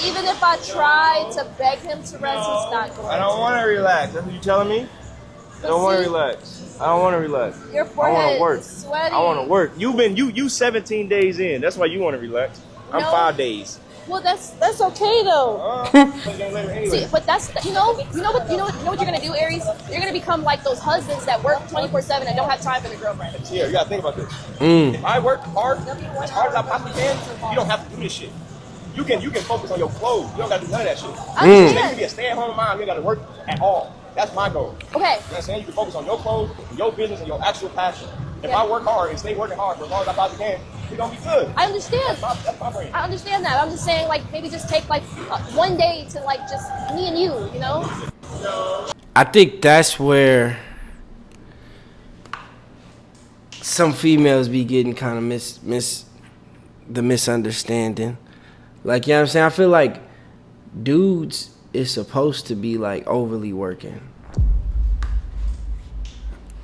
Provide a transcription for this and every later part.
even if I try to beg him to rest, he's not going. I don't want to relax. That's what you telling me? I don't want to relax. I don't want to relax. Your forehead I want to work. is sweaty. I want to work. You 17 days in. That's why you want to relax. I'm 5 days. Well, that's okay though. Anyway. See, but that's you know what you're gonna do, Aries. You're gonna become like those husbands that work 24/7 and don't have time for their girlfriend. Yeah, you gotta think about this. If I work hard, as hard as I possibly can, you don't have to do this shit. You can focus on your clothes. You don't gotta do none of that shit. You can be a stay-at-home mom. You ain't gotta work at all. That's my goal. Okay. You know what I'm saying? You can focus on your clothes, your business, and your actual passion. If I work hard and stay working hard for as long as I possibly can, it's gonna be good. I understand. That's my brain. I understand that. I'm just saying, like, maybe just take like 1 day to like just me and you know? I think that's where some females be getting kind of the misunderstanding. Like, you know what I'm saying? I feel like dudes is supposed to be like overly working.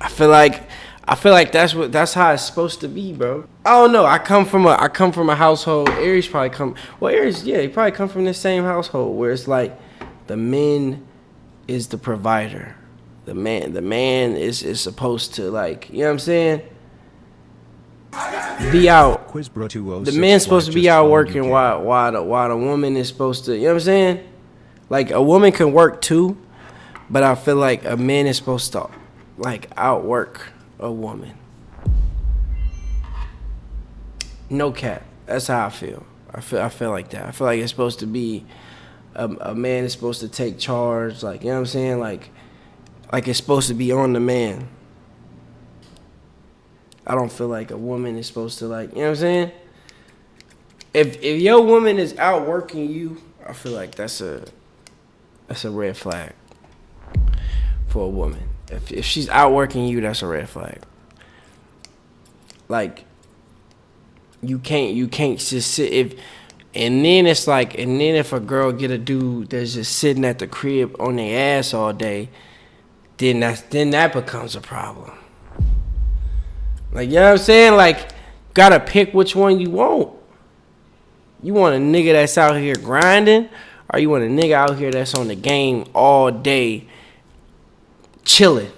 I feel like that's how it's supposed to be, bro. I don't know. I come from a household. Aries probably he probably come from the same household where it's like the man is the provider. The man is supposed to, like, you know what I'm saying? Be out. The man's supposed to be out working while the woman is supposed to, you know what I'm saying? Like, a woman can work too, but I feel like a man is supposed to like outwork a woman. No cap. That's how I feel. I feel like that. I feel like it's supposed to be a man is supposed to take charge, like, you know what I'm saying? Like it's supposed to be on the man. I don't feel like a woman is supposed to, like, you know what I'm saying? If your woman is outworking you, I feel like that's a red flag for a woman. If she's outworking you, that's a red flag. Like, you can't just sit and then if a girl get a dude that's just sitting at the crib on their ass all day, then that becomes a problem. Like, you know what I'm saying? Like, gotta pick which one you want. You want a nigga that's out here grinding, or you want a nigga out here that's on the game all day chilling?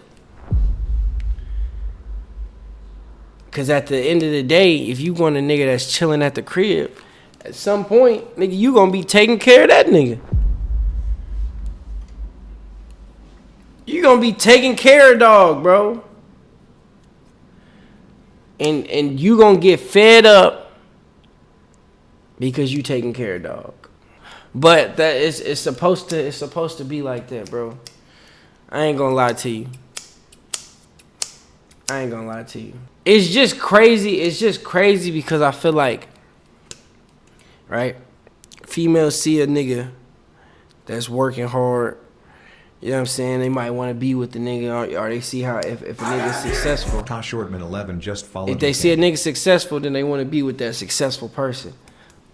Because at the end of the day, if you want a nigga that's chilling at the crib, at some point, nigga, you gonna be taking care of that nigga. You gonna be taking care of dog, bro. And you gonna get fed up because you taking care of dog. But that it's supposed to be like that, bro. I ain't gonna lie to you. It's just crazy because I feel like, right? Females see a nigga that's working hard. You know what I'm saying? They might want to be with the nigga, or they see how if a nigga's successful. Tosh Shortman 11 just followed. If they see a nigga successful, then they want to be with that successful person.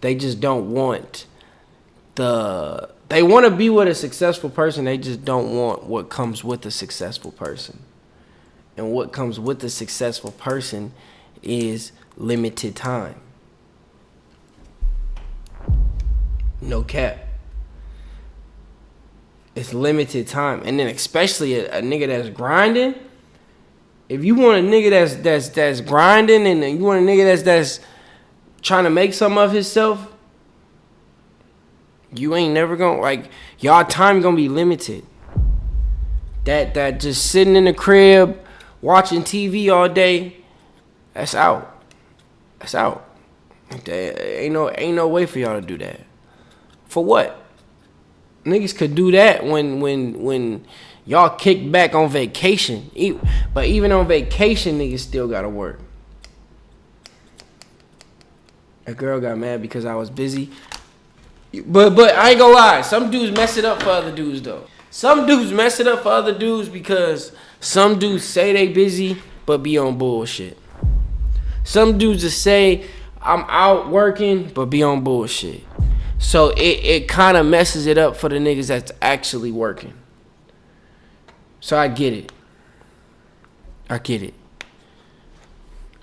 They just don't want they want to be with a successful person. They just don't want what comes with a successful person. And what comes with a successful person is limited time. No cap. It's limited time. And then especially a nigga that's grinding. If you want a nigga that's grinding, and you want a nigga that's trying to make something of himself, you ain't never gonna, like, y'all time gonna be limited. That just sitting in the crib watching TV all day, that's out. Ain't no way for y'all to do that. For what? Niggas could do that when y'all kick back on vacation. But even on vacation, niggas still gotta work. A girl got mad because I was busy. But I ain't gonna lie, some dudes mess it up for other dudes though. Some dudes mess it up for other dudes because some dudes say they busy but be on bullshit. Some dudes just say I'm out working but be on bullshit. So it kind of messes it up for the niggas that's actually working. So I get it.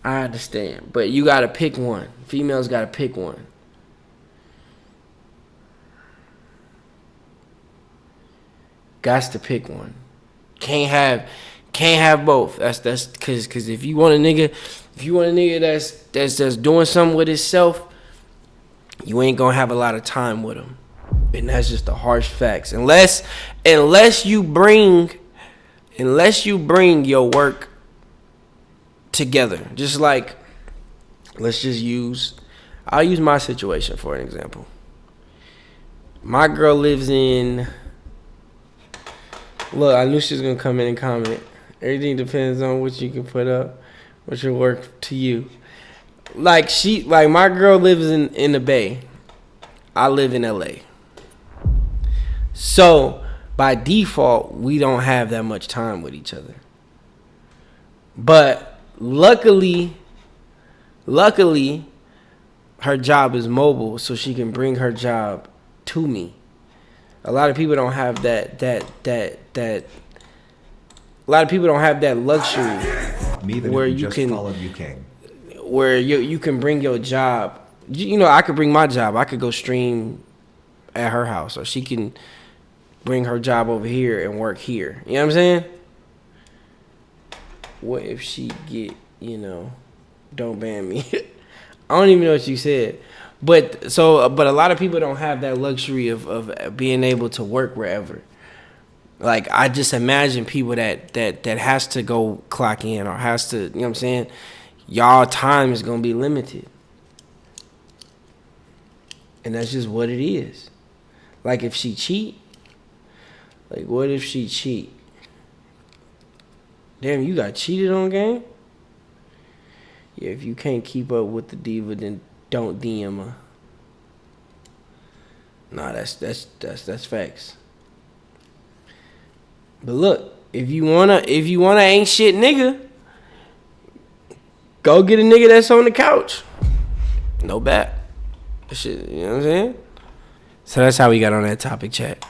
I understand. But you gotta pick one. Females gotta pick one. Got to pick one. Can't have both. That's cause if you want a nigga that's doing something with himself, you ain't gonna have a lot of time with him. And that's just the harsh facts. Unless you bring your work together. Just like, I'll use my situation for an example. My girl lives in, look, I knew she was gonna come in and comment. Everything depends on what you can put up, what your work to you. Like my girl lives in the Bay. I live in LA. So by default, we don't have that much time with each other. But luckily, her job is mobile, so she can bring her job to me. A lot of people don't have that. A lot of people don't have that luxury where you can, where you can bring your job. You know, I could bring my job. I could go stream at her house, or she can bring her job over here and work here. You know what I'm saying? What if she get, don't ban me? I don't even know what you said. But a lot of people don't have that luxury of being able to work wherever. Like, I just imagine people that has to go clock in or has to, you know what I'm saying? Y'all time is going to be limited. And that's just what it is. Like, if she cheat, like, what if she cheat? Damn, you got cheated on, game? Yeah, if you can't keep up with the diva, then don't DM her. Nah, that's facts. But look, if you wanna ain't shit nigga, go get a nigga that's on the couch. No bat. Shit, you know what I'm saying? So that's how we got on that topic, chat.